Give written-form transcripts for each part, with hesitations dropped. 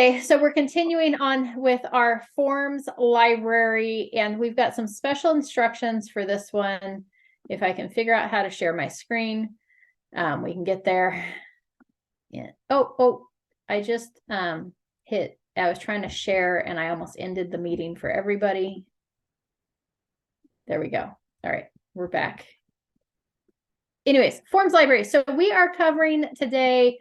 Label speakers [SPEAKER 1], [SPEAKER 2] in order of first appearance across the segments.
[SPEAKER 1] Okay, so we're continuing on with our forms library, and we've got some special instructions for this one. If I can figure out how to share my screen, we can get there. Yeah. Oh, I just I was trying to share and I almost ended the meeting for everybody. There we go. All right, we're back. Anyways, forms library. So we are covering today,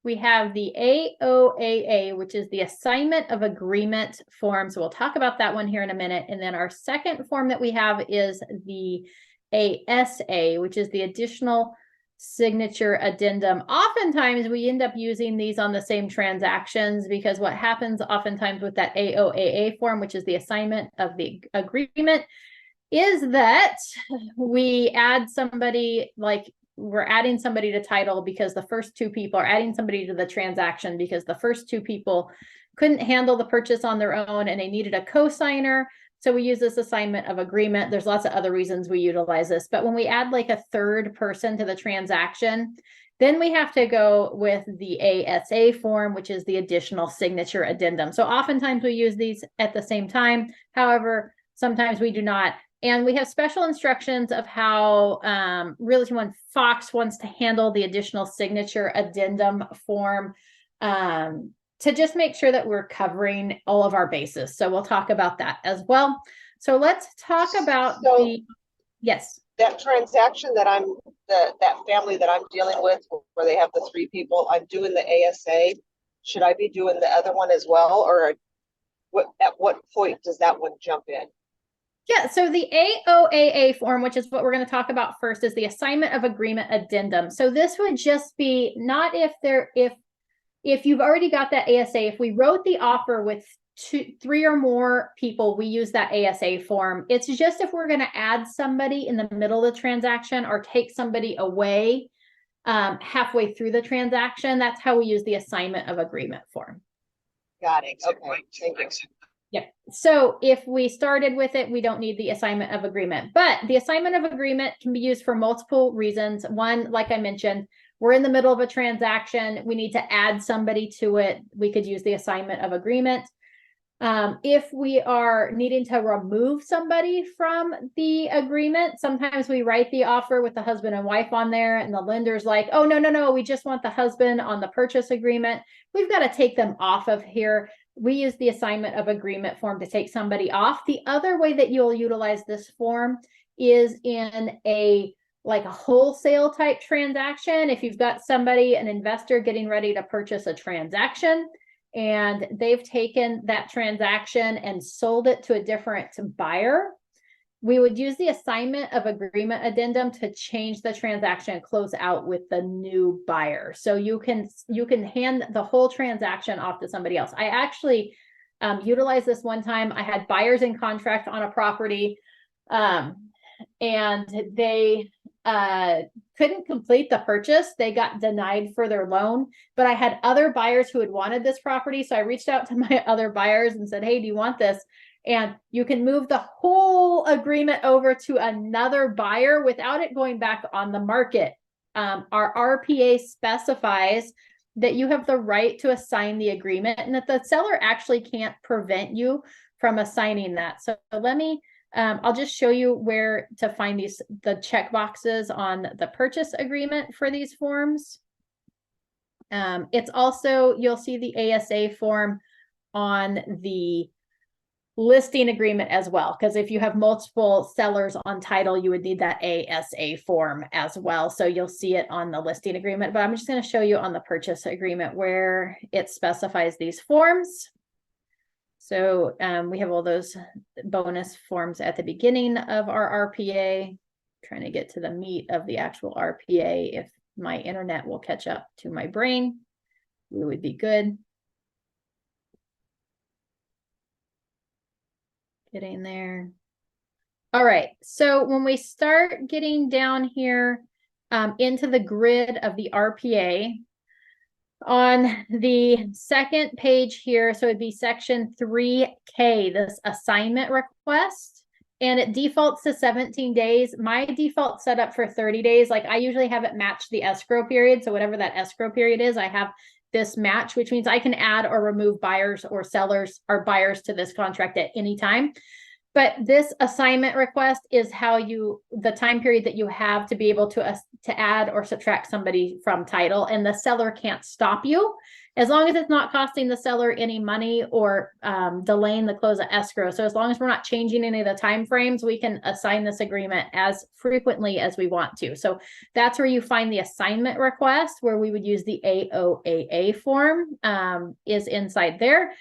[SPEAKER 1] we have the AOAA, which is the assignment of agreement form. So we'll talk about that one here in a minute. And then our second form that we have is the ASA, which is the additional signature addendum. Oftentimes we end up using these on the same transactions, because what happens oftentimes with that AOAA form, which is the assignment of the agreement, is that we add somebody, like we're adding somebody to title because the first two people are adding somebody to the transaction because the first two people couldn't handle the purchase on their own and they needed a co-signer. So we use this assignment of agreement. There's lots of other reasons we utilize this, but when we add like a third person to the transaction, then we have to go with the ASA form, which is the additional signature addendum. So oftentimes we use these at the same time. However, sometimes we do not. And we have special instructions of how Realty One Fox wants to handle the additional signature addendum form to just make sure that we're covering all of our bases. So we'll talk about that as well. So let's talk about yes.
[SPEAKER 2] That transaction that that family that I'm dealing with, where they have the three people, I'm doing the ASA. Should I be doing the other one as well? Or at what point does that one jump in?
[SPEAKER 1] Yeah, so the AOAA form, which is what we're going to talk about first, is the assignment of agreement addendum. So this would just be not if you've already got that ASA, if we wrote the offer with three or more people, we use that ASA form. It's just if we're going to add somebody in the middle of the transaction or take somebody away halfway through the transaction, that's how we use the assignment of agreement form.
[SPEAKER 2] Got it. Okay, thank you.
[SPEAKER 1] Yeah. So if we started with it, we don't need the assignment of agreement, but the assignment of agreement can be used for multiple reasons. One, like I mentioned, we're in the middle of a transaction. We need to add somebody to it. We could use the assignment of agreement. If we are needing to remove somebody from the agreement, sometimes we write the offer with the husband and wife on there and the lender's like, oh, no, we just want the husband on the purchase agreement. We've got to take them off of here. We use the assignment of agreement form to take somebody off. The other way that you'll utilize this form is in a wholesale type transaction. If you've got somebody, an investor getting ready to purchase a transaction, and they've taken that transaction and sold it to a different buyer, we would use the assignment of agreement addendum to change the transaction and close out with the new buyer. So you can hand the whole transaction off to somebody else. I actually utilized this one time. I had buyers in contract on a property, and they couldn't complete the purchase. They got denied for their loan, but I had other buyers who had wanted this property. So I reached out to my other buyers and said, hey, do you want this? And you can move the whole agreement over to another buyer without it going back on the market. Our RPA specifies that you have the right to assign the agreement and that the seller actually can't prevent you from assigning that. So let me, I'll just show you where to find the check boxes on the purchase agreement for these forms. It's also, you'll see the ASA form on the listing agreement as well, because if you have multiple sellers on title, you would need that ASA form as well. So you'll see it on the listing agreement, but I'm just going to show you on the purchase agreement where it specifies these forms. So we have all those bonus forms at the beginning of our RPA. Trying to get to the meat of the actual RPA. If my internet will catch up to my brain, we would be good. Getting there. All right. So when we start getting down here into the grid of the RPA, on the second page here, so it'd be section 3K, this assignment request, and it defaults to 17 days. My default set up for 30 days. Like I usually have it match the escrow period. So whatever that escrow period is, I have this match, which means I can add or remove buyers or sellers or buyers to this contract at any time. But this assignment request is how the time period that you have to be able to add or subtract somebody from title, and the seller can't stop you as long as it's not costing the seller any money or delaying the close of escrow. So as long as we're not changing any of the time frames, we can assign this agreement as frequently as we want to. So that's where you find the assignment request, where we would use the AOAA form, is inside there.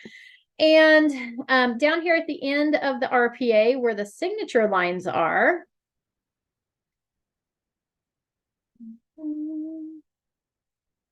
[SPEAKER 1] And down here at the end of the RPA, where the signature lines are,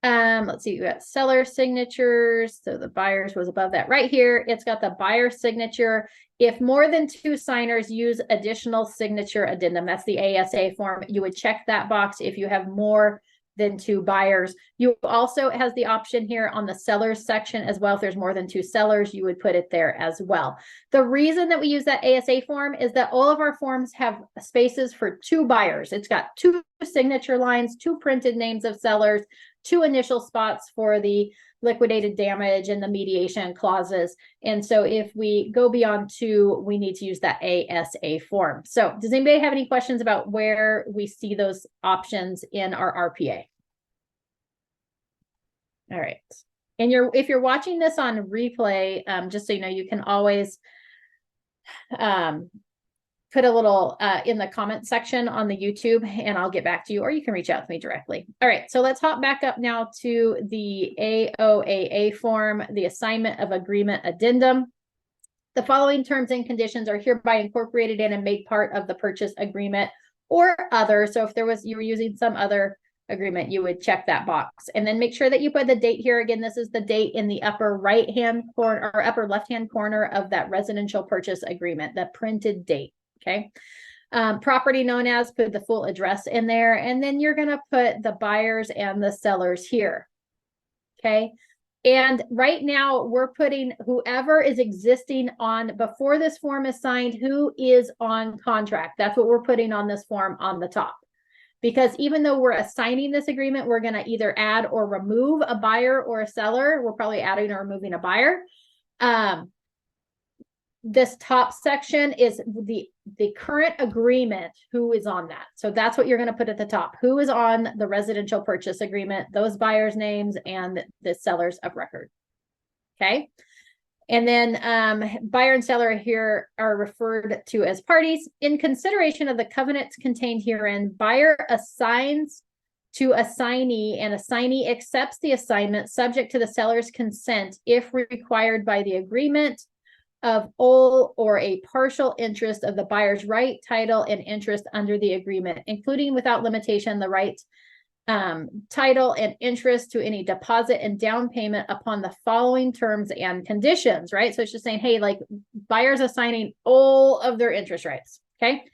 [SPEAKER 1] let's see, we got seller signatures. So the buyers was above that. Right here, it's got the buyer signature. If more than 2 signers use additional signature addendum, that's the ASA form, you would check that box if you have more than 2 buyers. You also has the option here on the sellers section as well. If there's more than 2 sellers, you would put it there as well. The reason that we use that ASA form is that all of our forms have spaces for 2 buyers. It's got 2 signature lines, 2 printed names of sellers, 2 initial spots for the liquidated damage and the mediation clauses. And so if we go beyond 2, we need to use that ASA form. So does anybody have any questions about where we see those options in our RPA? All right. And if you're watching this on replay, just so you know, you can always put a little in the comment section on the YouTube, and I'll get back to you, or you can reach out to me directly. All right, so let's hop back up now to the AOAA form, the assignment of agreement addendum. The following terms and conditions are hereby incorporated in and made part of the purchase agreement or other. So if you were using some other agreement, you would check that box, and then make sure that you put the date here. Again, this is the date in the upper right-hand corner or upper left-hand corner of that residential purchase agreement, the printed date. Okay. Property known as, put the full address in there, and then you're going to put the buyers and the sellers here. Okay. And right now we're putting whoever is existing on before this form is signed, who is on contract. That's what we're putting on this form on the top. Because even though we're assigning this agreement, we're going to either add or remove a buyer or a seller. We're probably adding or removing a buyer. This top section is the current agreement, who is on that. So that's what you're going to put at the top. Who is on the residential purchase agreement, those buyers' names and the sellers of record. Okay. And then buyer and seller here are referred to as parties. In consideration of the covenants contained herein, buyer assigns to assignee, and assignee accepts the assignment subject to the seller's consent if required by the agreement of all or a partial interest of the buyer's right, title, and interest under the agreement, including without limitation the right, title, and interest to any deposit and down payment upon the following terms and conditions, right? So it's just saying, hey, like buyers assigning all of their interest rights, okay?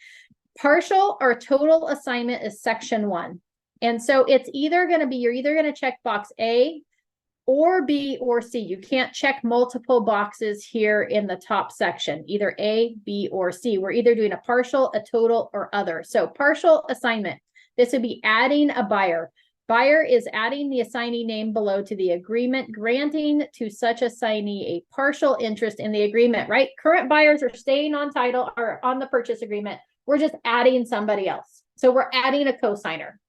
[SPEAKER 1] Partial or total assignment is section 1. And so it's either going to be, you're either going to check box A or B or C. You can't check multiple boxes here in the top section, either A, B, or C. We're either doing a partial, a total, or other. So partial assignment, this would be adding a buyer. Buyer is adding the assignee name below to the agreement, granting to such assignee a partial interest in the agreement, right? Current buyers are staying on title or on the purchase agreement. We're just adding somebody else. So we're adding a co-signer.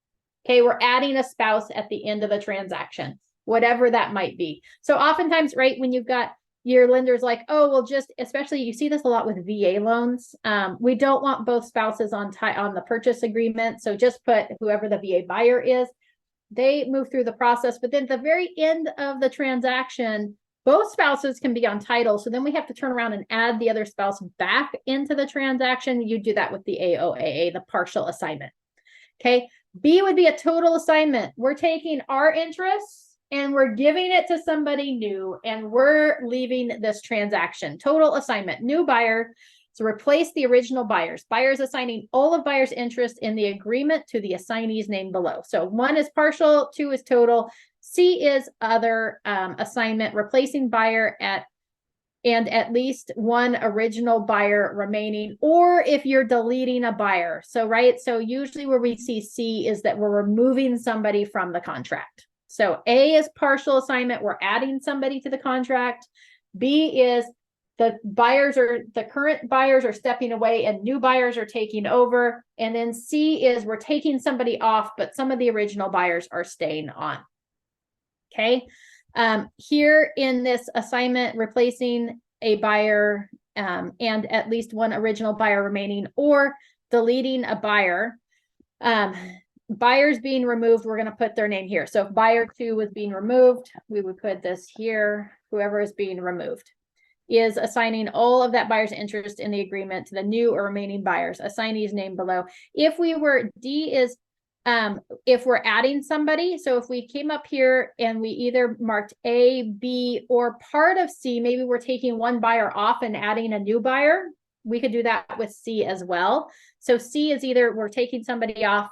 [SPEAKER 1] Okay, we're adding a spouse at the end of the transaction, whatever that might be. So oftentimes, right, when you've got your lenders like, oh, well, just, especially you see this a lot with VA loans. We don't want both spouses on the purchase agreement. So just put whoever the VA buyer is. They move through the process, but then at the very end of the transaction, both spouses can be on title. So then we have to turn around and add the other spouse back into the transaction. You do that with the AOAA, the partial assignment. Okay. B would be a total assignment. We're taking our interests and we're giving it to somebody new, and we're leaving this transaction. Total assignment, new buyer. So replace the original buyers. Buyers assigning all of buyer's interest in the agreement to the assignee's name below. So 1 is partial, 2 is total. C is other assignment, replacing buyer and at least 1 original buyer remaining, or if you're deleting a buyer. So, right. So usually where we see C is that we're removing somebody from the contract. So A is partial assignment. We're adding somebody to the contract. B is the current buyers are stepping away and new buyers are taking over. And then C is we're taking somebody off, but some of the original buyers are staying on. Okay. Here in this assignment, replacing a buyer and at least one original buyer remaining, or deleting a buyer. Buyers being removed, we're going to put their name here. So if buyer 2 was being removed, we would put this here. Whoever is being removed is assigning all of that buyer's interest in the agreement to the new or remaining buyers. Assignee's name below. If we were, D is if we're adding somebody. So if we came up here and we either marked A, B, or part of C, maybe we're taking one buyer off and adding a new buyer. We could do that with C as well. So C is either we're taking somebody off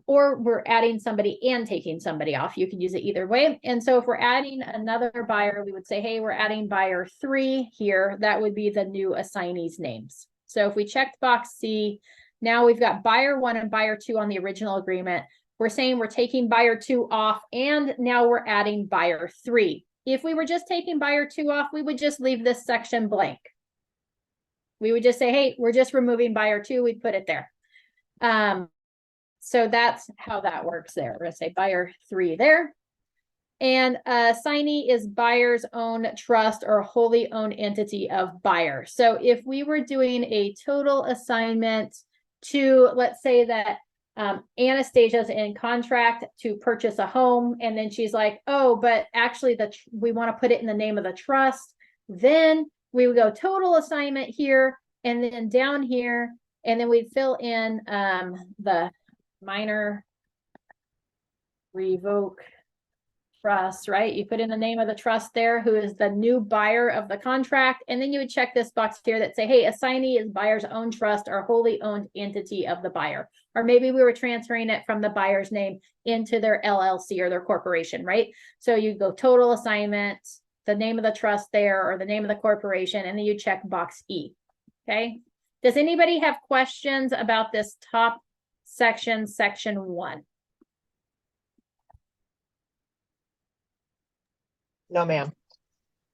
[SPEAKER 1] or we're adding somebody and taking somebody off. You can use it either way. And so if we're adding another buyer, we would say, hey, we're adding buyer 3 here. That would be the new assignees' names. So if we checked box C, now we've got buyer 1 and buyer 2 on the original agreement. We're saying we're taking buyer 2 off, and now we're adding buyer 3. If we were just taking buyer 2 off, we would just leave this section blank. We would just say, hey, we're just removing buyer 2. We'd put it there. So that's how that works there. We're going to say buyer 3 there. And assignee is buyer's own trust or wholly owned entity of buyer. So if we were doing a total assignment to, let's say that Anastasia's in contract to purchase a home, and then she's like, oh, but actually we want to put it in the name of the trust, then we would go total assignment here, and then down here, and then we'd fill in the minor revoke trust, right? You put in the name of the trust there, who is the new buyer of the contract, and then you would check this box here that say, hey, assignee is buyer's own trust or wholly owned entity of the buyer. Or maybe we were transferring it from the buyer's name into their LLC or their corporation, right? So you go total assignment, the name of the trust there, or the name of the corporation, and then you check box E. Okay. Does anybody have questions about this top section, section 1?
[SPEAKER 2] No, ma'am.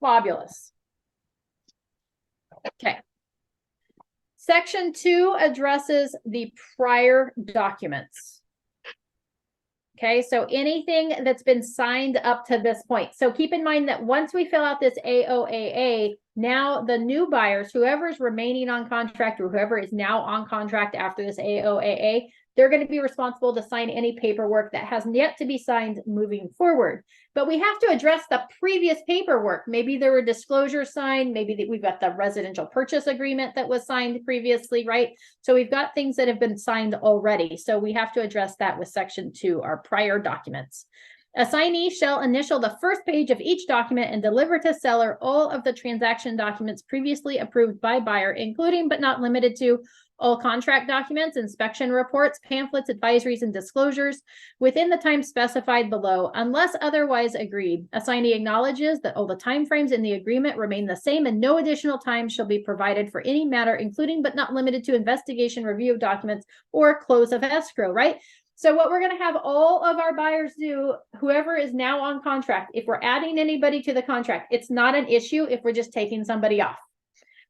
[SPEAKER 1] Fabulous. Okay. Section 2 addresses the prior documents. Okay, so anything that's been signed up to this point. So keep in mind that once we fill out this AOAA, now the new buyers, whoever is remaining on contract or whoever is now on contract after this AOAA, they're going to be responsible to sign any paperwork that has yet to be signed moving forward. But we have to address the previous paperwork. Maybe there were disclosures signed. Maybe that we've got the residential purchase agreement that was signed previously, right? So we've got things that have been signed already. So we have to address that with section 2, our prior documents. Assignee shall initial the first page of each document and deliver to seller all of the transaction documents previously approved by buyer, including but not limited to all contract documents, inspection reports, pamphlets, advisories, and disclosures within the time specified below, unless otherwise agreed. Assignee acknowledges that all the timeframes in the agreement remain the same and no additional time shall be provided for any matter, including but not limited to investigation, review of documents, or close of escrow, right? So what we're going to have all of our buyers do, whoever is now on contract, if we're adding anybody to the contract, it's not an issue if we're just taking somebody off.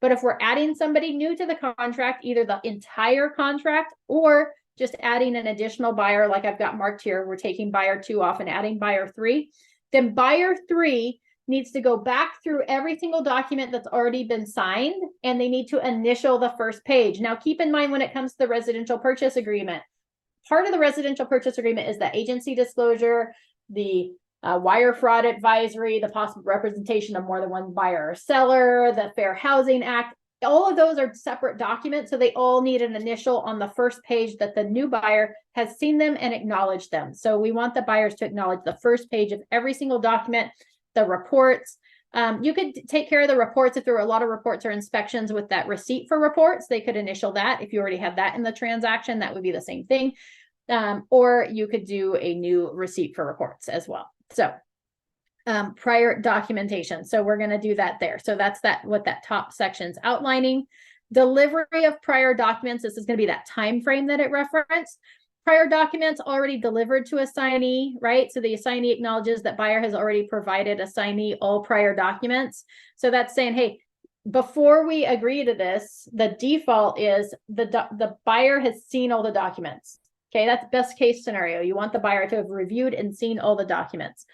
[SPEAKER 1] But if we're adding somebody new to the contract, either the entire contract or just adding an additional buyer, like I've got marked here, we're taking buyer 2 off and adding buyer 3, then buyer 3 needs to go back through every single document that's already been signed, and they need to initial the first page. Now, keep in mind when it comes to the residential purchase agreement, part of the residential purchase agreement is the agency disclosure, the wire fraud advisory, the possible representation of more than one buyer or seller, the Fair Housing Act. All of those are separate documents, so they all need an initial on the first page that the new buyer has seen them and acknowledged them. So we want the buyers to acknowledge the first page of every single document, the reports. You could take care of the reports if there were a lot of reports or inspections with that receipt for reports. They could initial that. If you already have that in the transaction, that would be the same thing. Or you could do a new receipt for reports as well. So prior documentation. So we're going to do that there. So that's what that top section's outlining. Delivery of prior documents. This is going to be that time frame that it referenced. prior documents already delivered to assignee, right? So the assignee acknowledges that buyer has already provided assignee all prior documents. So that's saying, hey, before we agree to this, the default is the buyer has seen all the documents. Okay, that's best case scenario. You want the buyer to have reviewed and seen all the documents.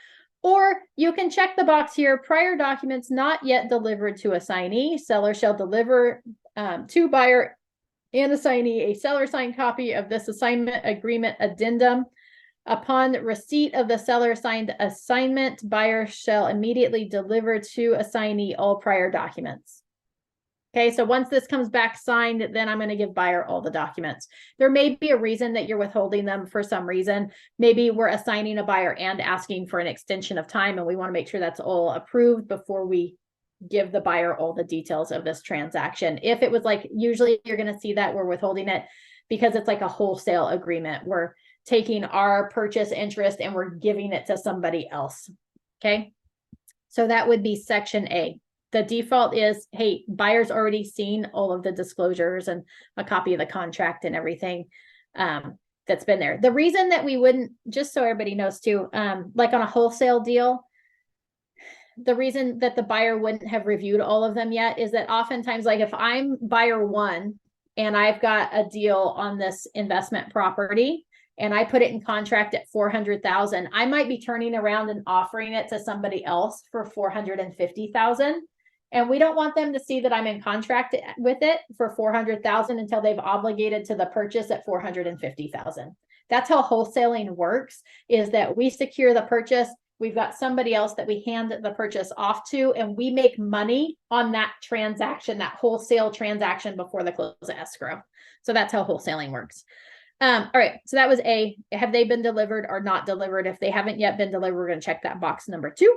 [SPEAKER 1] Or you can check the box here, prior documents not yet delivered to assignee. Seller shall deliver to buyer and assignee a seller signed copy of this assignment agreement addendum. Upon receipt of the seller signed assignment, buyer shall immediately deliver to assignee all prior documents. Okay, so once this comes back signed, then I'm going to give buyer all the documents. There may be a reason that you're withholding them for some reason. Maybe we're assigning a buyer and asking for an extension of time, and we want to make sure that's all approved before we give the buyer all the details of this transaction. If it was like, usually you're going to see that we're withholding it because it's like a wholesale agreement. We're taking our purchase interest and we're giving it to somebody else. Okay, so that would be section A. The default is, hey, buyer's already seen all of the disclosures and a copy of the contract and everything that's been there. The reason that we wouldn't, just so everybody knows too, like on a wholesale deal, the reason that the buyer wouldn't have reviewed all of them yet is that oftentimes, like if I'm buyer one and I've got a deal on this investment property and I put it in contract at 400,000, I might be turning around and offering it to somebody else for 450,000. And we don't want them to see that I'm in contract with it for 400,000 until they've obligated to the purchase at 450,000. That's how wholesaling works, is that we secure the purchase. We've got somebody else that we hand the purchase off to, and we make money on that transaction, that wholesale transaction before the close of escrow. So that's how wholesaling works. All right, so that was A. Have they been delivered or not delivered? If they haven't yet been delivered, we're going to check that box number 2.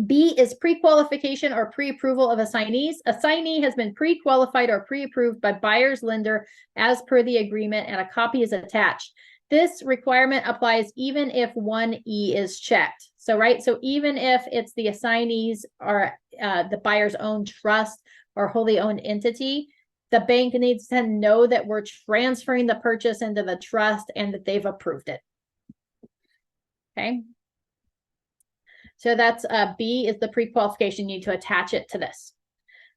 [SPEAKER 1] B is pre-qualification or pre-approval of assignees. Assignee has been pre-qualified or pre-approved by buyer's lender as per the agreement, and a copy is attached. This requirement applies even if 1E is checked. So, right, so even if it's the assignees or the buyer's own trust or wholly owned entity, the bank needs to know that we're transferring the purchase into the trust and that they've approved it. Okay. So that's B is the pre-qualification. You need to attach it to this.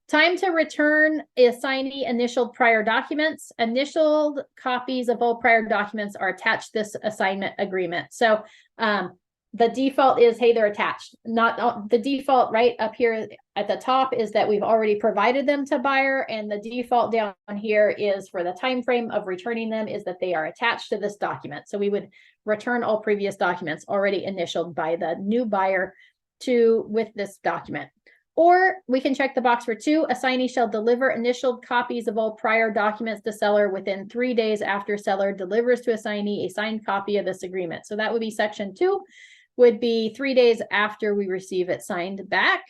[SPEAKER 1] Time to return assignee initialed prior documents. Initialed copies of all prior documents are attached to this assignment agreement. So the default is, hey, they're attached. Not the default right up here at the top is that we've already provided them to buyer, and the default down here is for the time frame of returning them is that they are attached to this document. So we would return all previous documents already initialed by the new buyer with this document. Or we can check the box for 2. Assignee shall deliver initialed copies of all prior documents to seller within 3 days after seller delivers to assignee a signed copy of this agreement. So that would be section 2, would be 3 days after we receive it signed back.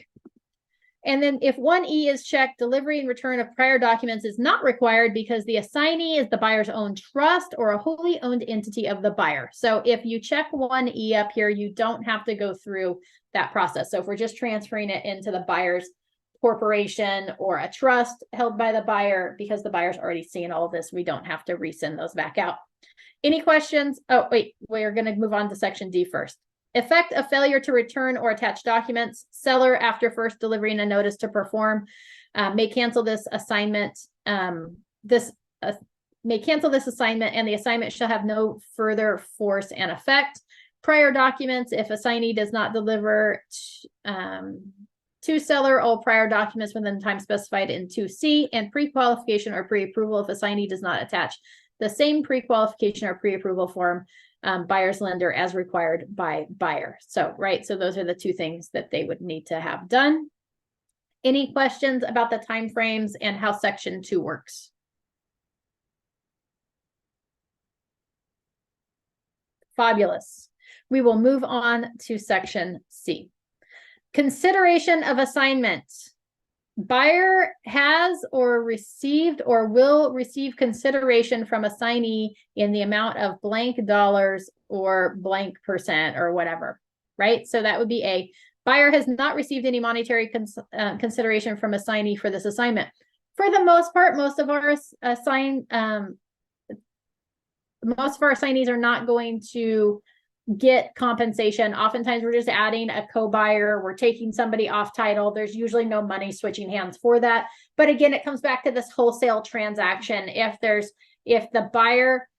[SPEAKER 1] And then if 1E is checked, delivery and return of prior documents is not required because the assignee is the buyer's own trust or a wholly owned entity of the buyer. So if you check 1E up here, you don't have to go through that process. So if we're just transferring it into the buyer's corporation or a trust held by the buyer, because the buyer's already seen all of this, we don't have to resend those back out. Any questions? Oh, wait, we're going to move on to section D first. Effect of failure to return or attach documents. Seller, after first delivering a notice to perform, may cancel this assignment. May cancel this assignment, and the assignment shall have no further force and effect. Prior documents, if assignee does not deliver to seller all prior documents within the time specified in 2C, and pre-qualification or pre-approval if assignee does not attach the same pre-qualification or pre-approval form, buyer's lender as required by buyer. So, right, so those are the 2 things that they would need to have done. Any questions about the timeframes and how section 2 works? Fabulous. We will move on to section C. Consideration of assignment. Buyer has or received or will receive consideration from assignee in the amount of blank dollars or blank percent or whatever, right? So that would be A. Buyer has not received any monetary consideration from assignee for this assignment. For the most part, most of our most of our assignees are not going to get compensation. Oftentimes we're just adding a co-buyer, we're taking somebody off title. There's usually no money switching hands for that. But again, it comes back to this wholesale transaction. If the buyer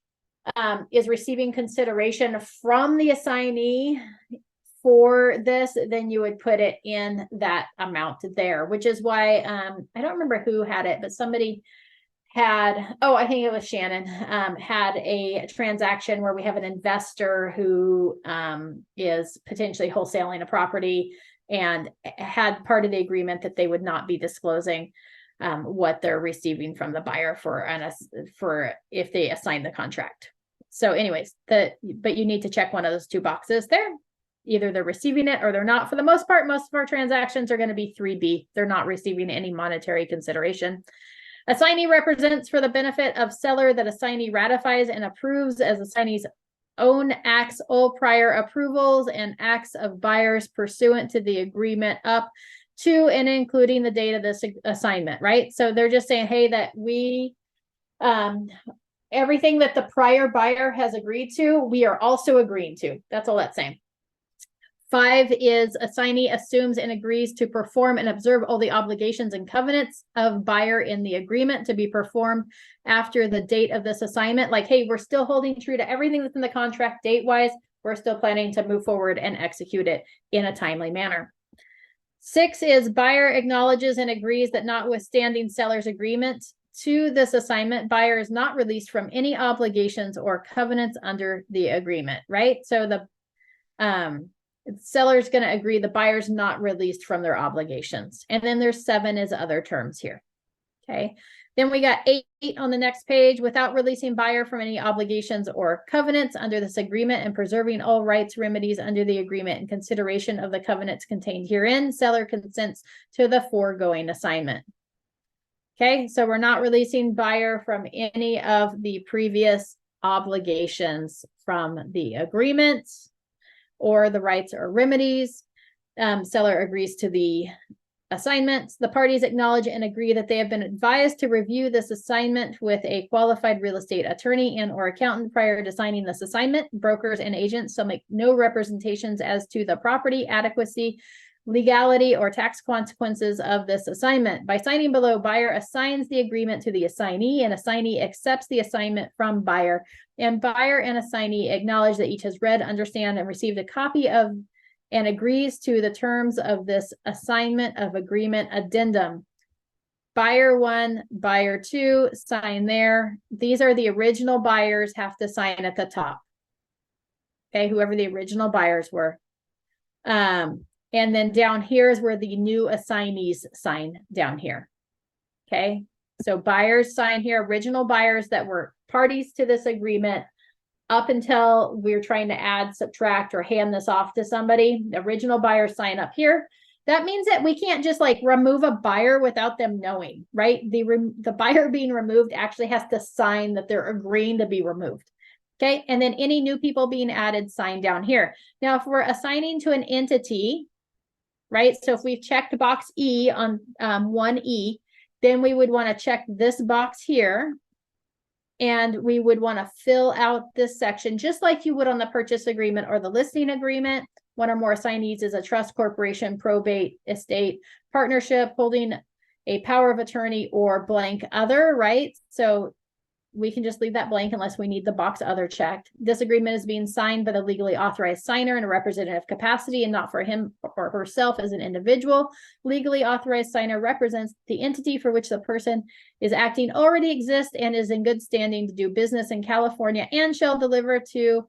[SPEAKER 1] is receiving consideration from the assignee for this, then you would put it in that amount there, which is why I don't remember who had it, but somebody had, oh, I think it was Shannon, had a transaction where we have an investor who is potentially wholesaling a property and had part of the agreement that they would not be disclosing what they're receiving from the buyer for if they assign the contract. So anyways, but you need to check one of those two boxes there. Either they're receiving it or they're not. For the most part, most of our transactions are going to be 3B. They're not receiving any monetary consideration. Assignee represents for the benefit of seller that assignee ratifies and approves as assignee's own acts, all prior approvals and acts of buyers pursuant to the agreement up to and including the date of this assignment, right? So they're just saying, hey, that we, everything that the prior buyer has agreed to, we are also agreeing to. That's all that's saying. 5 is assignee assumes and agrees to perform and observe all the obligations and covenants of buyer in the agreement to be performed after the date of this assignment. Like, hey, we're still holding true to everything that's in the contract date-wise. We're still planning to move forward and execute it in a timely manner. 6 is buyer acknowledges and agrees that notwithstanding seller's agreement to this assignment, buyer is not released from any obligations or covenants under the agreement, right? So the seller's going to agree the buyer's not released from their obligations. And then there's 7 is other terms here. Okay. Then we got 8 on the next page. Without releasing buyer from any obligations or covenants under this agreement and preserving all rights, remedies under the agreement in consideration of the covenants contained herein, seller consents to the foregoing assignment. Okay. So we're not releasing buyer from any of the previous obligations from the agreements or the rights or remedies. Seller agrees to the assignments. The parties acknowledge and agree that they have been advised to review this assignment with a qualified real estate attorney and or accountant prior to signing this assignment. Brokers and agents shall make no representations as to the property adequacy, legality, or tax consequences of this assignment. By signing below, buyer assigns the agreement to the assignee and assignee accepts the assignment from buyer. And buyer and assignee acknowledge that each has read, understand, and received a copy of and agrees to the terms of this assignment of agreement addendum. Buyer 1, buyer 2, sign there. These are the original buyers, have to sign at the top. Okay, whoever the original buyers were. And then down here is where the new assignees sign down here. Okay, so buyers sign here, original buyers that were parties to this agreement up until we're trying to add, subtract, or hand this off to somebody. The original buyers sign up here. That means that we can't just like remove a buyer without them knowing, right? The buyer being removed actually has to sign that they're agreeing to be removed. Okay, and then any new people being added, sign down here. Now, if we're assigning to an entity, right? So if we've checked box E on 1E, then we would want to check this box here. And we would want to fill out this section just like you would on the purchase agreement or the listing agreement. One or more assignees is a trust, corporation, probate, estate, partnership, holding a power of attorney, or blank other, right? So we can just leave that blank unless we need the box other checked. This agreement is being signed by the legally authorized signer in a representative capacity and not for him or herself as an individual. Legally authorized signer represents the entity for which the person is acting already exists and is in good standing to do business in California and shall deliver to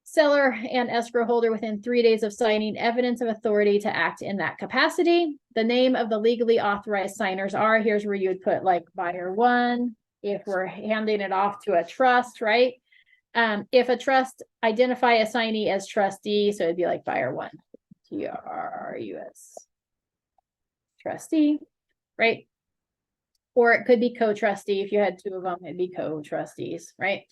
[SPEAKER 1] seller and escrow holder within 3 days of signing evidence of authority to act in that capacity. The name of the legally authorized signers are, here's where you would put like buyer 1, if we're handing it off to a trust, right? If a trust, identify assignee as trustee, so it'd be like buyer 1, TRUS, trustee, right? Or it could be co-trustee. If you had 2 of them, it'd be co-trustees, right?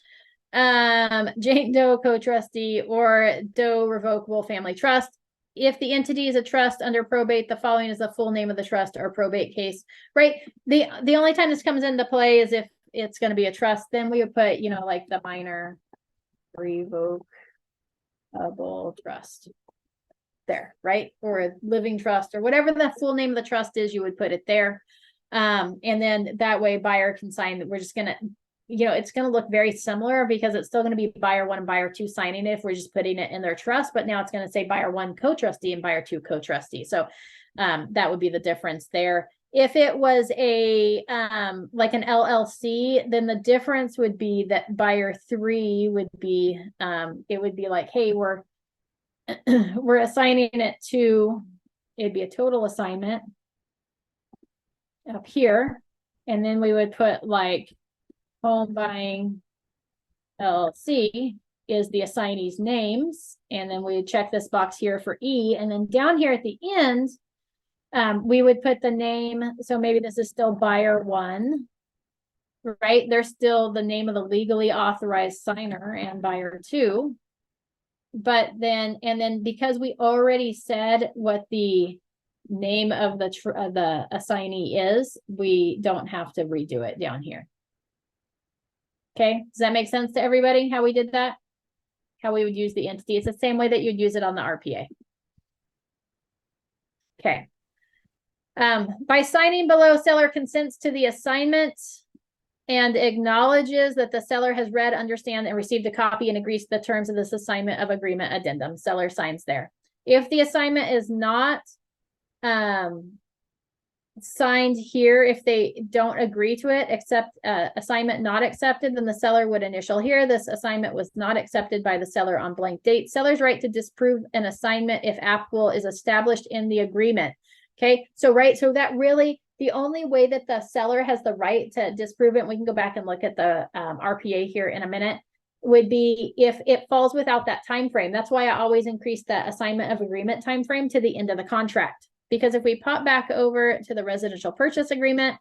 [SPEAKER 1] Jane Doe co-trustee or Doe revocable family trust. If the entity is a trust under probate, the following is the full name of the trust or probate case, right? The only time this comes into play is if it's going to be a trust, then we would put, you know, like the minor revocable trust. There, right? Or a living trust, or whatever the full name of the trust is, you would put it there. And then that way buyer can sign that. We're just gonna, it's gonna look very similar because it's still gonna be buyer one and buyer two signing it if we're just putting it in their trust, but now it's gonna say buyer one co-trustee and buyer two co-trustee. So that would be the difference there. If it was a like an LLC, then the difference would be that buyer three would be it would be like, hey, we're assigning it to, it'd be a total assignment up here, and then we would put like home buying LLC is the assignee's names, and then we would check this box here for E, and then down here at the end we would put the name. So maybe this is still buyer one, right? There's still the name of the legally authorized signer and buyer two. But then, and then because we already said what the name of the assignee is, we don't have to redo it down here. Okay, does that make sense to everybody, how we did that? How we would use the entity. It's the same way that you'd use it on the RPA. Okay. By signing below, seller consents to the assignment and acknowledges that the seller has read, understand, and received a copy and agrees to the terms of this assignment of agreement addendum. Seller signs there. If the assignment is not signed here, if they don't agree to it, except assignment not accepted, then the seller would initial here. This assignment was not accepted by the seller on blank date. Seller's right to disprove an assignment, if applicable, is established in the agreement. Okay, so so that really, the only way that the seller has the right to disprove it, we can go back and look at the RPA here in a minute, would be if it falls without that time frame. That's why I always increase the assignment of agreement time frame to the end of the contract. Because if we pop back over to the residential purchase agreement,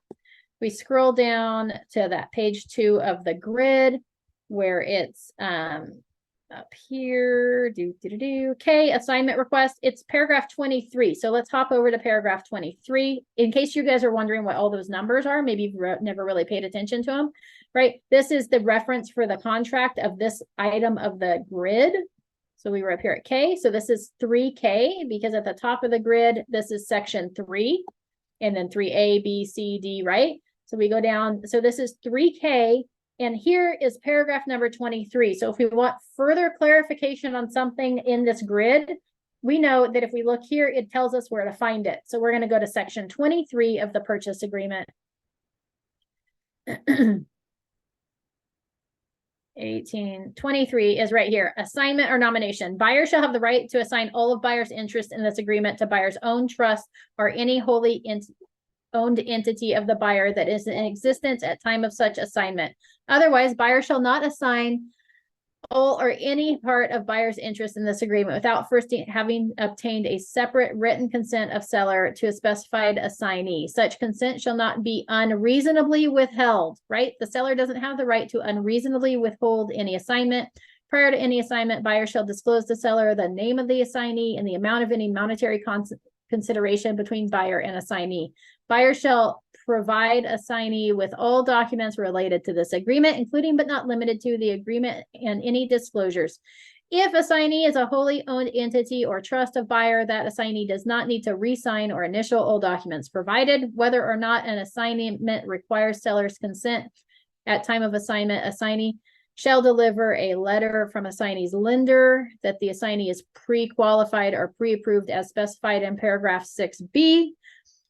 [SPEAKER 1] we scroll down to that page 2 of the grid where it's up here, okay, assignment request, it's paragraph 23. So let's hop over to paragraph 23. In case you guys are wondering what all those numbers are, maybe you've never really paid attention to them, right? This is the reference for the contract of this item of the grid. So we were up here at K. So this is 3K because at the top of the grid, this is section 3 and then 3A, B, C, D, right? So we go down. So this is 3K. And here is paragraph number 23. So if we want further clarification on something in this grid, we know that if we look here, it tells us where to find it. So we're going to go to section 23 of the purchase agreement. 1823 is right here. Assignment or nomination. Buyer shall have the right to assign all of buyer's interest in this agreement to buyer's own trust or any wholly owned entity of the buyer that is in existence at time of such assignment. Otherwise, buyer shall not assign all or any part of buyer's interest in this agreement without first having obtained a separate written consent of seller to a specified assignee. Such consent shall not be unreasonably withheld, right? The seller doesn't have the right to unreasonably withhold any assignment. Prior to any assignment, buyer shall disclose to seller the name of the assignee and the amount of any monetary consideration between buyer and assignee. Buyer shall provide assignee with all documents related to this agreement, including but not limited to the agreement and any disclosures. If assignee is a wholly owned entity or trust of buyer, that assignee does not need to re-sign or initial all documents, provided whether or not an assignment requires seller's consent at time of assignment. Assignee shall deliver a letter from assignee's lender that the assignee is pre-qualified or pre-approved as specified in paragraph 6B.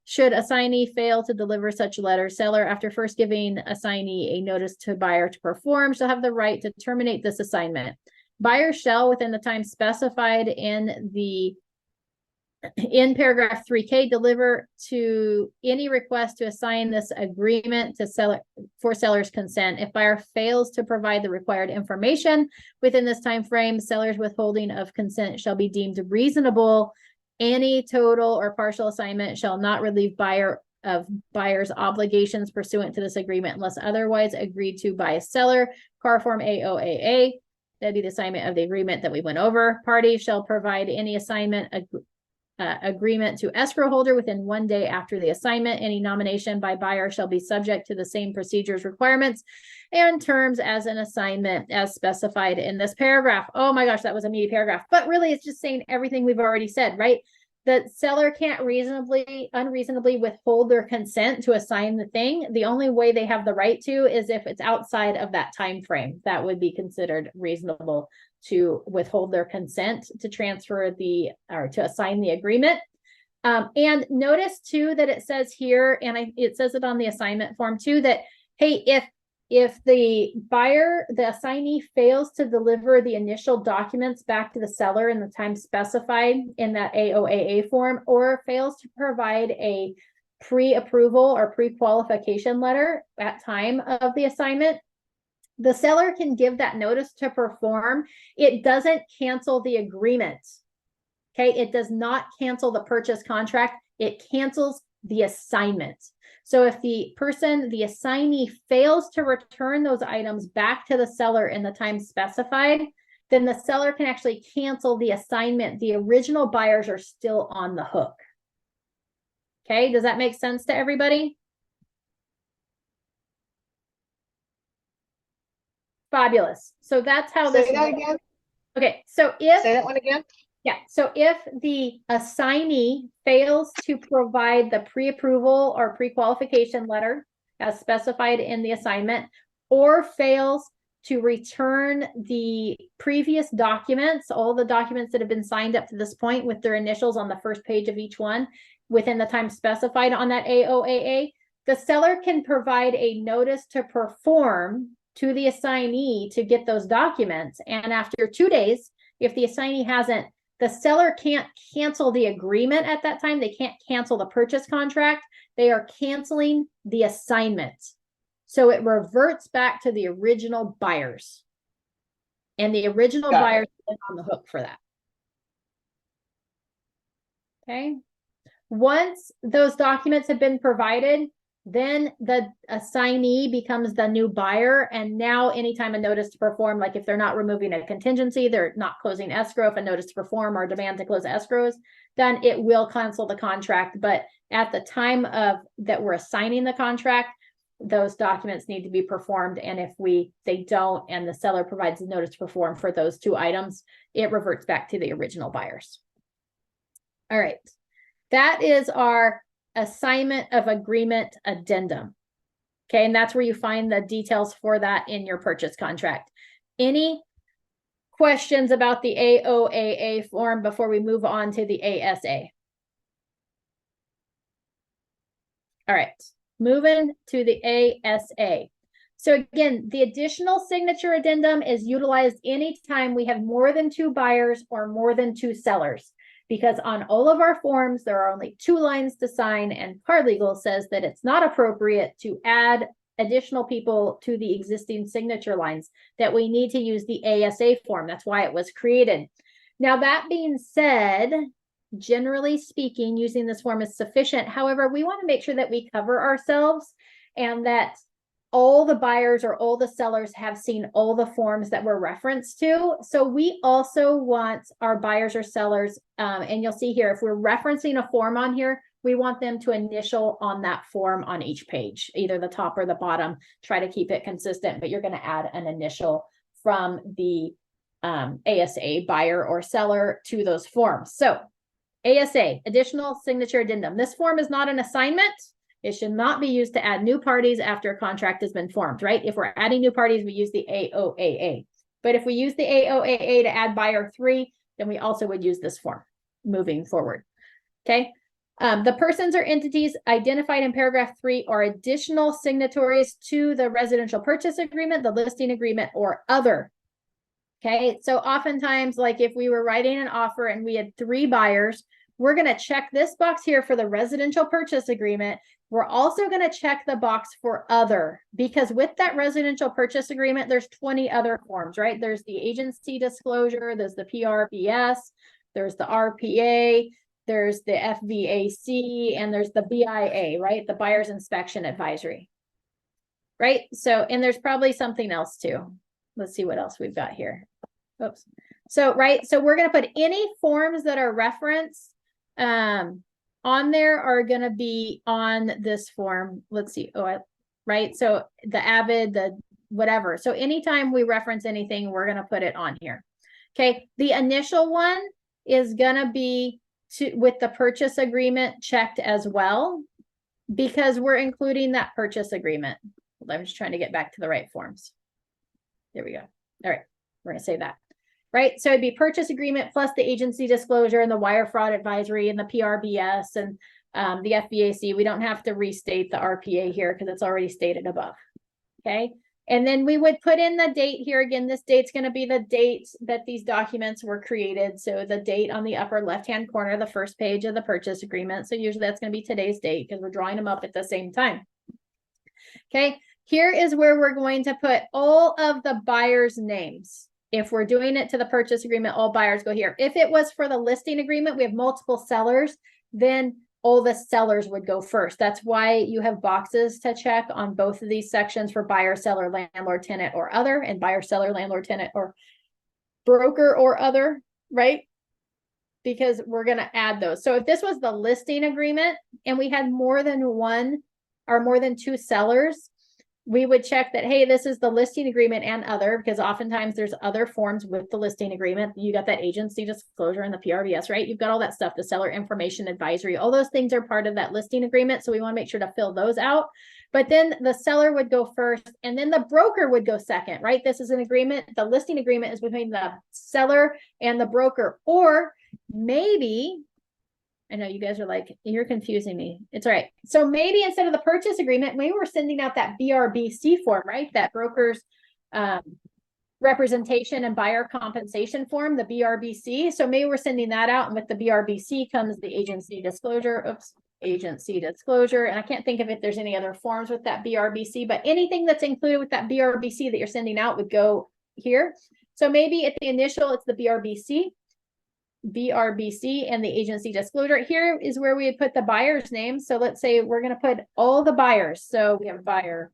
[SPEAKER 1] Should assignee fail to deliver such letter, seller, after first giving assignee a notice to buyer to perform, shall have the right to terminate this assignment. Buyer shall, within the time specified in paragraph 3K, deliver to any request to assign this agreement to seller for seller's consent. If buyer fails to provide the required information within this time frame, seller's withholding of consent shall be deemed reasonable. Any total or partial assignment shall not relieve buyer of buyer's obligations pursuant to this agreement unless otherwise agreed to by a seller. CAR form AOAA. That'd be the assignment of the agreement that we went over. Party shall provide any assignment agreement to escrow holder within 1 day after the assignment. Any nomination by buyer shall be subject to the same procedures, requirements, and terms as an assignment as specified in this paragraph. Oh my gosh, that was a meaty paragraph, but really it's just saying everything we've already said, right? The seller can't unreasonably withhold their consent to assign the thing. The only way they have the right to is if it's outside of that time frame. That would be considered reasonable to withhold their consent to transfer or to assign the agreement. And notice too that it says here, and it says it on the assignment form too, that, hey, if the assignee fails to deliver the initial documents back to the seller in the time specified in that AOAA form, or fails to provide a pre-approval or pre-qualification letter at time of the assignment, the seller can give that notice to perform. It doesn't cancel the agreement. Okay, it does not cancel the purchase contract. It cancels the assignment. So if the assignee fails to return those items back to the seller in the time specified, then the seller can actually cancel the assignment. The original buyers are still on the hook. Okay, does that make sense to everybody? Fabulous. So that's how this.
[SPEAKER 2] Say that again.
[SPEAKER 1] Okay, so if.
[SPEAKER 2] Say that one again.
[SPEAKER 1] Yeah, so if the assignee fails to provide the pre-approval or pre-qualification letter as specified in the assignment, or fails to return the previous documents, all the documents that have been signed up to this point with their initials on the first page of each one within the time specified on that AOAA, the seller can provide a notice to perform to the assignee to get those documents. And after 2 days, if the assignee hasn't, the seller can't cancel the agreement at that time. They can't cancel the purchase contract. They are canceling the assignment. So it reverts back to the original buyers. And the original buyers are on the hook for that. Okay. Once those documents have been provided, then the assignee becomes the new buyer. And now anytime a notice to perform, like if they're not removing a contingency, they're not closing escrow, if a notice to perform or demand to close escrow is done, it will cancel the contract. But at the time of that we're assigning the contract, those documents need to be performed. And if they don't, and the seller provides a notice to perform for those 2 items, it reverts back to the original buyers. All right. That is our assignment of agreement addendum. Okay, and that's where you find the details for that in your purchase contract. Any questions about the AOAA form before we move on to the ASA? All right, moving to the ASA. So again, the additional signature addendum is utilized anytime we have more than 2 buyers or more than 2 sellers. Because on all of our forms, there are only 2 lines to sign, and paralegal says that it's not appropriate to add additional people to the existing signature lines, that we need to use the ASA form. That's why it was created. Now, that being said, generally speaking, using this form is sufficient. However, we want to make sure that we cover ourselves and that all the buyers or all the sellers have seen all the forms that were referenced to. So we also want our buyers or sellers, and you'll see here, if we're referencing a form on here, we want them to initial on that form on each page, either the top or the bottom. Try to keep it consistent, but you're going to add an initial from the ASA buyer or seller to those forms. So ASA, additional signature addendum. This form is not an assignment. It should not be used to add new parties after a contract has been formed, right? If we're adding new parties, we use the AOAA. But if we use the AOAA to add buyer 3, then we also would use this form moving forward. Okay. The persons or entities identified in paragraph 3 are additional signatories to the residential purchase agreement, the listing agreement, or other. Okay. So oftentimes, like if we were writing an offer and we had 3 buyers, we're going to check this box here for the residential purchase agreement. We're also going to check the box for other, because with that residential purchase agreement, there's 20 other forms, right? There's the agency disclosure, there's the PRBS, there's the RPA, there's the FVAC, and there's the BIA, right? The Buyer's Inspection Advisory, right? So, and there's probably something else too. Let's see what else we've got here. Oops. So, right. So we're going to put any forms that are referenced on there are going to be on this form. Let's see. Right. So the avid, the whatever. So anytime we reference anything, we're going to put it on here. Okay. The initial one is going to be with the purchase agreement checked as well, because we're including that purchase agreement. I'm just trying to get back to the right forms. There we go. All right. We're going to say that. Right. So it'd be purchase agreement plus the agency disclosure and the wire fraud advisory and the PRBS and the FBAC. We don't have to restate the RPA here because it's already stated above. Okay. And then we would put in the date here. Again, this date's going to be the date that these documents were created. So the date on the upper left-hand corner, the first page of the purchase agreement. So usually that's going to be today's date because we're drawing them up at the same time. Okay. Here is where we're going to put all of the buyers' names. If we're doing it to the purchase agreement, all buyers go here. If it was for the listing agreement, we have multiple sellers, then all the sellers would go first. That's why you have boxes to check on both of these sections for buyer, seller, landlord, tenant, or other, and buyer, seller, landlord, tenant, or broker or other, right? Because we're going to add those. So if this was the listing agreement and we had more than one or more than two sellers, we would check that, hey, this is the listing agreement and other, because oftentimes there's other forms with the listing agreement. You got that agency disclosure and the PRBS, right? You've got all that stuff, the seller information advisory, all those things are part of that listing agreement. So we want to make sure to fill those out. But then the seller would go first and then the broker would go second, right? This is an agreement. The listing agreement is between the seller and the broker, or maybe, I know you guys are like, you're confusing me. It's all right. So maybe instead of the purchase agreement, maybe we're sending out that BRBC form, right? That broker's representation and buyer compensation form, the BRBC. So maybe we're sending that out. And with the BRBC comes the agency disclosure. Oops, agency disclosure. And I can't think of if there's any other forms with that BRBC, but anything that's included with that BRBC that you're sending out would go here. So maybe at the initial, it's the BRBC and the agency disclosure. Here is where we would put the buyer's name. So let's say we're going to put all the buyers. So we have buyer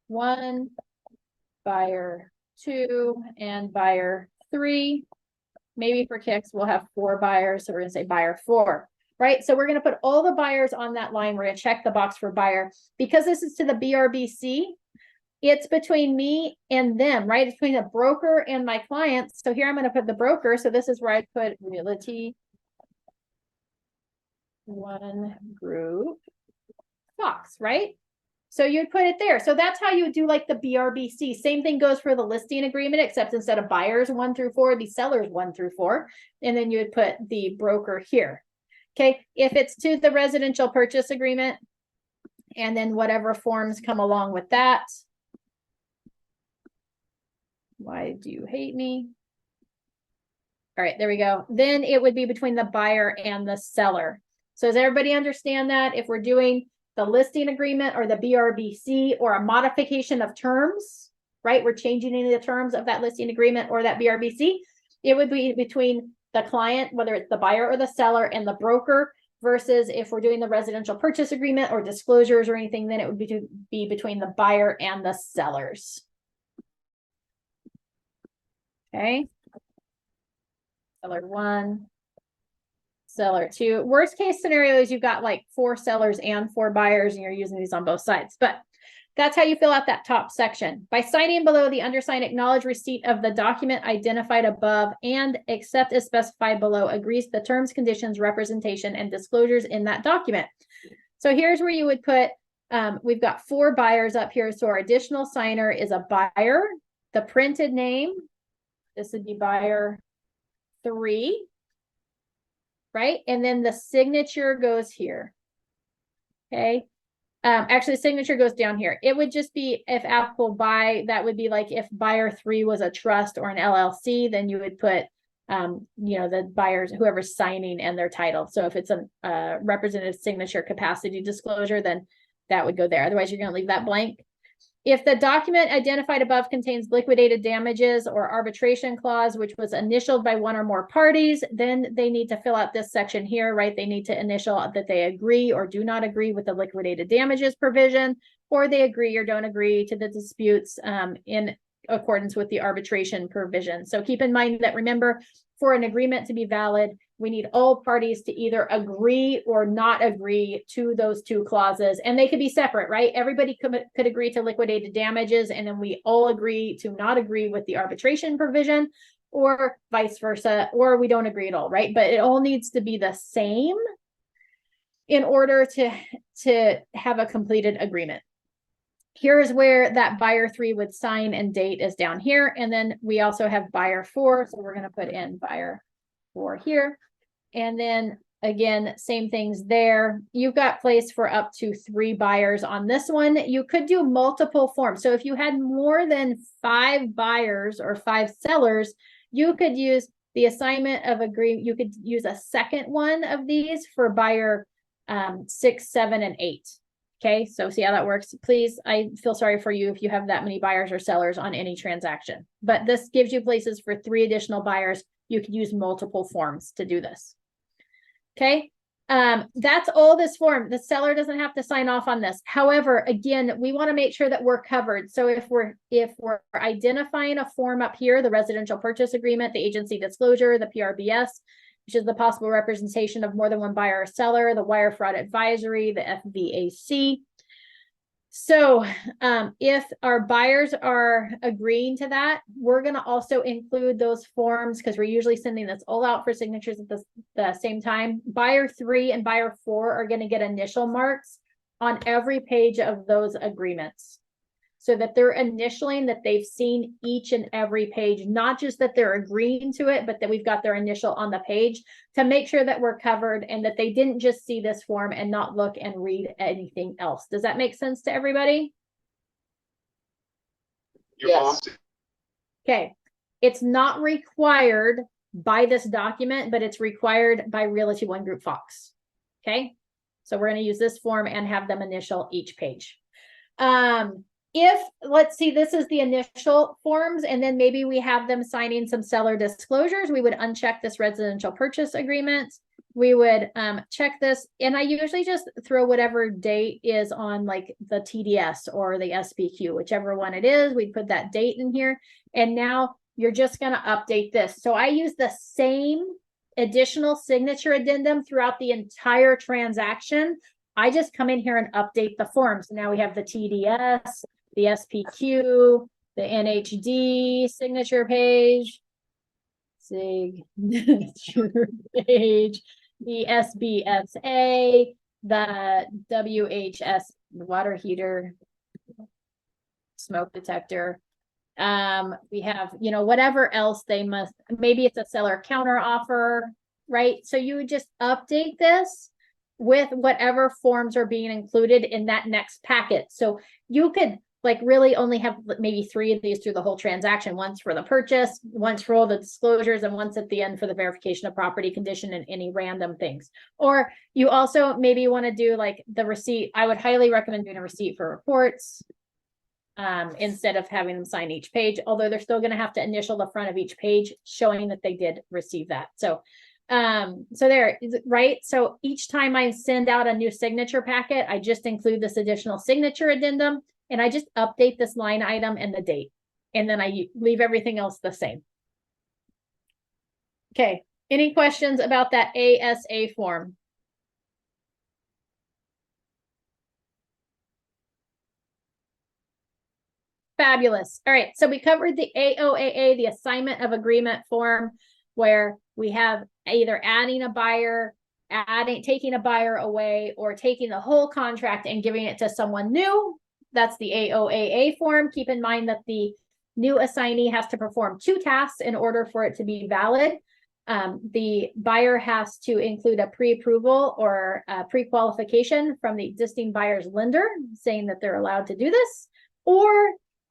[SPEAKER 1] 1, buyer 2, and buyer 3. Maybe for kicks, we'll have 4 buyers. So we're going to say buyer 4, right? So we're going to put all the buyers on that line. We're going to check the box for buyer. Because this is to the BRBC, it's between me and them, right? It's between the broker and my clients. So here I'm going to put the broker. So this is where I put Realty One Group Fox, right? So you'd put it there. So that's how you would do like the BRBC. Same thing goes for the listing agreement, except instead of buyers 1 through 4, it'd be sellers 1 through 4. And then you would put the broker here. Okay. If it's to the residential purchase agreement, and then whatever forms come along with that. Why do you hate me? All right, there we go. Then it would be between the buyer and the seller. So does everybody understand that? If we're doing the listing agreement or the BRBC or a modification of terms, right? We're changing any of the terms of that listing agreement or that BRBC. It would be between the client, whether it's the buyer or the seller, and the broker, versus if we're doing the residential purchase agreement or disclosures or anything, then it would be between the buyer and the sellers. Okay. Seller 1, seller 2. Worst case scenario is you've got like 4 sellers and 4 buyers and you're using these on both sides. But that's how you fill out that top section. By signing below, the undersigned acknowledge receipt of the document identified above and, except as specified below, agrees to the terms, conditions, representation, and disclosures in that document. So here's where you would put, we've got 4 buyers up here. So our additional signer is a buyer. The printed name, this would be buyer 3, right? And then the signature goes here. Okay. Actually, the signature goes down here. It would just be if applicable by, that would be like if buyer 3 was a trust or an LLC, then you would put, you know, the buyers, whoever's signing and their title. So if it's a representative signature capacity disclosure, then that would go there. Otherwise, you're going to leave that blank. If the document identified above contains liquidated damages or arbitration clause, which was initialed by 1 or more parties, then they need to fill out this section here, right? They need to initial that they agree or do not agree with the liquidated damages provision, or they agree or don't agree to the disputes in accordance with the arbitration provision. So keep in mind that, remember, for an agreement to be valid, We need all parties to either agree or not agree to those two clauses, and they could be separate, right? Everybody could agree to liquidated damages, and then we all agree to not agree with the arbitration provision, or vice versa, or we don't agree at all, right? But it all needs to be the same in order to have a completed agreement. Here's where that buyer 3 would sign and date is down here. And then we also have buyer 4. So we're going to put in buyer 4 here. And then again, same things there. You've got place for up to 3 buyers on this one. You could do multiple forms. So if you had more than 5 buyers or 5 sellers, you could use the assignment of agreement. You could use a second one of these for buyer 6, 7, and 8. Okay, so see how that works. Please, I feel sorry for you if you have that many buyers or sellers on any transaction, but this gives you places for 3 additional buyers. You could use multiple forms to do this. Okay, that's all this form. The seller doesn't have to sign off on this. However, again, we want to make sure that we're covered. So if we're identifying a form up here, the residential purchase agreement, the agency disclosure, the PRBS, which is the possible representation of more than one buyer or seller, the wire fraud advisory, the FVAC. So if our buyers are agreeing to that, we're going to also include those forms, because we're usually sending this all out for signatures at the same time. Buyer 3 and buyer 4 are going to get initial marks on every page of those agreements, so that they're initialing that they've seen each and every page, not just that they're agreeing to it, but that we've got their initial on the page, to make sure that we're covered and that they didn't just see this form and not look and read anything else. Does that make sense to everybody?
[SPEAKER 2] Yes.
[SPEAKER 1] Okay. It's not required by this document, but it's required by Realty One Group Fox. Okay. So we're going to use this form and have them initial each page. If, let's see, this is the initial forms, and then maybe we have them signing some seller disclosures, we would uncheck this residential purchase agreement. We would check this, and I usually just throw whatever date is on like the TDS or the SPQ, whichever one it is. We put that date in here, and now you're just going to update this. So I use the same additional signature addendum throughout the entire transaction. I just come in here and update the forms. Now we have the TDS, the SPQ, the NHD signature page, signature page, the SBSA, the WHS, water heater, smoke detector. We have, you know, whatever else they must, maybe it's a seller counter offer, right? So you would just update this with whatever forms are being included in that next packet. So you could like really only have maybe 3 of these through the whole transaction, once for the purchase, once for all the disclosures, and once at the end for the verification of property condition and any random things. Or you also maybe want to do like the receipt. I would highly recommend doing a receipt for reports instead of having them sign each page, although they're still going to have to initial the front of each page showing that they did receive that. So there, right? So each time I send out a new signature packet, I just include this additional signature addendum, and I just update this line item and the date, and then I leave everything else the same. Okay, any questions about that ASA form? Fabulous. All right, so we covered the AOAA, the assignment of agreement form, where we have either adding a buyer, taking a buyer away, or taking the whole contract and giving it to someone new. That's the AOAA form. Keep in mind that the new assignee has to perform 2 tasks in order for it to be valid. The buyer has to include a pre-approval or a pre-qualification from the existing buyer's lender saying that they're allowed to do this. Or,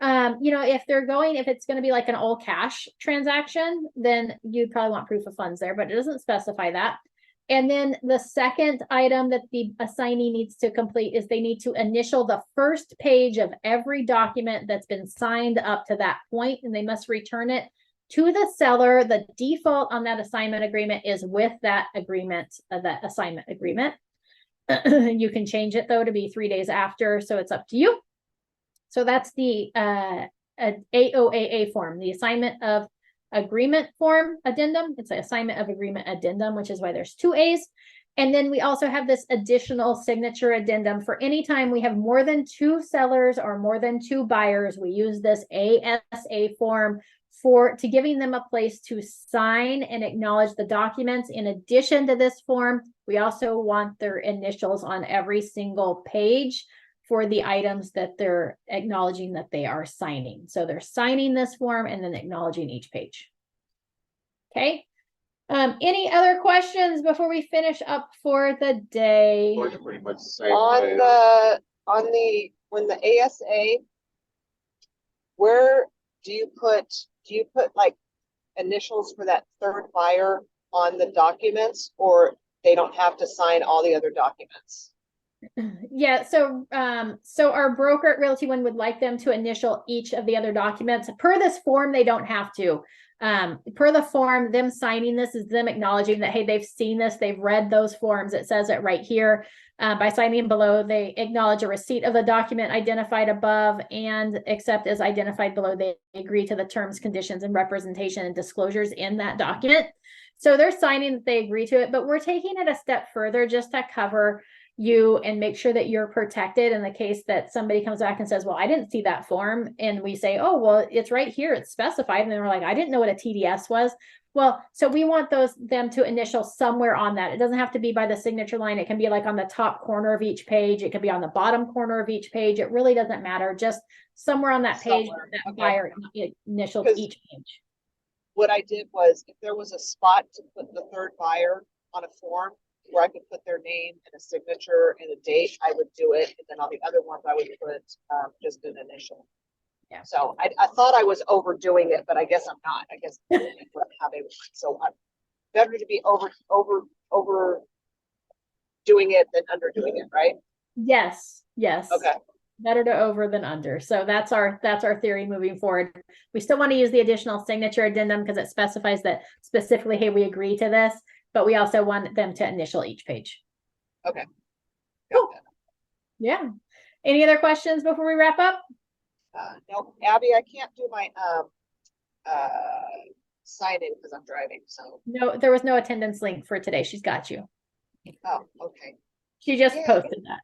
[SPEAKER 1] you know, if it's going to be like an all cash transaction, then you'd probably want proof of funds there, but it doesn't specify that. And then the second item that the assignee needs to complete is they need to initial the first page of every document that's been signed up to that point, and they must return it to the seller. The default on that assignment agreement is with that agreement, that assignment agreement. You can change it though to be 3 days after, so it's up to you. So that's the AOAA form, the assignment of agreement form addendum. It's an assignment of agreement addendum, which is why there's two A's. And then we also have this additional signature addendum for any time we have more than two sellers or more than two buyers. We use this ASA form to giving them a place to sign and acknowledge the documents. In addition to this form, we also want their initials on every single page for the items that they're acknowledging that they are signing. So they're signing this form and then acknowledging each page. Okay. Any other questions before we finish up for the day?
[SPEAKER 3] Pretty much the same
[SPEAKER 2] When the ASA, where do you put like initials for that third buyer on the documents, or they don't have to sign all the other documents?
[SPEAKER 1] Yeah, so our broker at Realty One would like them to initial each of the other documents. Per this form, they don't have to. Per the form, them signing this is them acknowledging that, hey, they've seen this, they've read those forms. It says it right here. By signing below, they acknowledge a receipt of the document identified above, and except as identified below, they agree to the terms, conditions, and representation and disclosures in that document. So they're signing that they agree to it, but we're taking it a step further just to cover you and make sure that you're protected in the case that somebody comes back and says, well, I didn't see that form. And we say, oh, well, it's right here, it's specified. And then we're like, I didn't know what a TDS was. Well, so we want them to initial somewhere on that. It doesn't have to be by the signature line. It can be like on the top corner of each page. It could be on the bottom corner of each page. It really doesn't matter. Just somewhere on that page, that buyer initials each page.
[SPEAKER 2] What I did was, if there was a spot to put the third buyer on a form where I could put their name and a signature and a date, I would do it. And then on the other ones, I would put just an initial.
[SPEAKER 1] Yeah.
[SPEAKER 2] So I thought I was overdoing it, but I guess I'm not. I guess how they would. So I'm better to be over doing it than underdoing it, right?
[SPEAKER 1] Yes. Yes.
[SPEAKER 2] Okay.
[SPEAKER 1] Better to over than under. So that's our theory moving forward. We still want to use the additional signature addendum because it specifies that specifically, hey, we agree to this, but we also want them to initial each page.
[SPEAKER 2] Okay.
[SPEAKER 1] Cool. Yeah. Any other questions before we wrap up?
[SPEAKER 2] No, Abby, I can't do my sign in because I'm driving. So
[SPEAKER 1] No, there was no attendance link for today. She's got you.
[SPEAKER 2] oh, okay.
[SPEAKER 1] She just
[SPEAKER 2] Yeah.
[SPEAKER 1] posted that.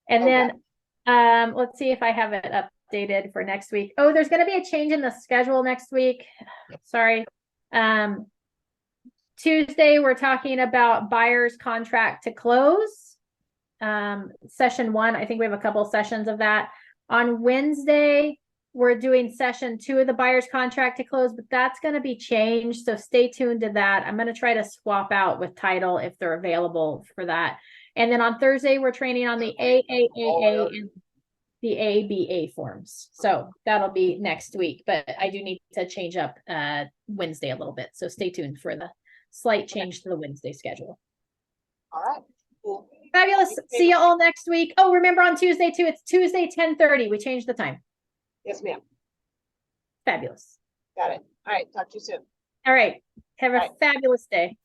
[SPEAKER 1] And
[SPEAKER 2] Okay.
[SPEAKER 1] then let's see if I have it updated for next week. Oh, there's going to be a change in the schedule next week. Sorry. Tuesday, we're talking about buyer's contract to close. Session 1, I think we have a couple sessions of that. On Wednesday, we're doing session 2 of the buyer's contract to close, but that's going to be changed. So stay tuned to that. I'm going to try to swap out with title if they're available for that. And then on Thursday, we're training on the AAAA and the ABA forms. So that'll be next week, but I do need to change up Wednesday a little bit. So stay tuned for the slight change to the Wednesday schedule.
[SPEAKER 2] All right. Cool.
[SPEAKER 1] Fabulous. See you all next week. Oh, remember on Tuesday too, it's Tuesday 10:30. We changed the time.
[SPEAKER 2] Yes, ma'am.
[SPEAKER 1] Fabulous.
[SPEAKER 2] Got it. All right. Talk to you soon.
[SPEAKER 1] All right. Have a fabulous day.